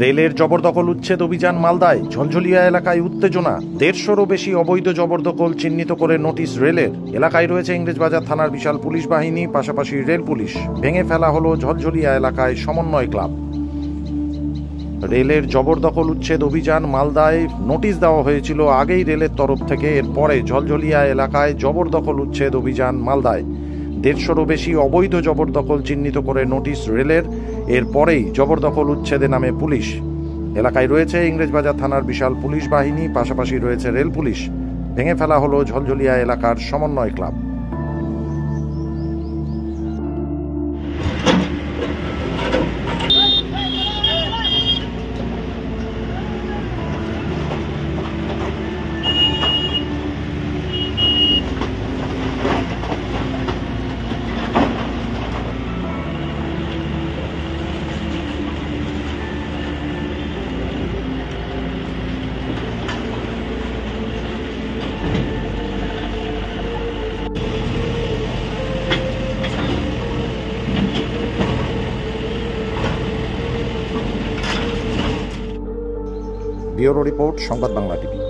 রেলের জবরদখল উচ্ছেদ অভিযান মালদায়। ঝলঝলিয়া এলাকায় উত্তেজনা। 150-রও বেশি অবৈধ জবরদখল চিহ্নিত করে নোটিশ রেলের। এলাকায় রয়েছে ইংরেজবাজার থানার বিশাল পুলিশ বাহিনী, পাশাপাশি রেল পুলিশ। ভেঙে ফেলা হলো ঝলঝলিয়া এলাকায় সমন্বয় ক্লাব। রেলের জবরদখল উচ্ছেদ অভিযান মালদায় নোটিশ দেওয়া হয়েছিল আগেই রেলের তরফ থেকে। এরপরে ঝলঝলিয়া এলাকায় জবরদখল উচ্ছেদ অভিযান মালদায়। 150-রও বেশি অবৈধ জবরদখল চিহ্নিত করে নোটিশ রেলের। এরপরেই জবরদখল উচ্ছেদে নামে পুলিশ। এলাকায় রয়েছে ইংরেজবাজার থানার বিশাল পুলিশ বাহিনী, পাশাপাশি রয়েছে রেল পুলিশ। ভেঙে ফেলা হলো ঝলঝলিয়া এলাকার সমন্বয় ক্লাব। ব্যুরো রিপোর্ট, সংবাদ বাংলা টিভি।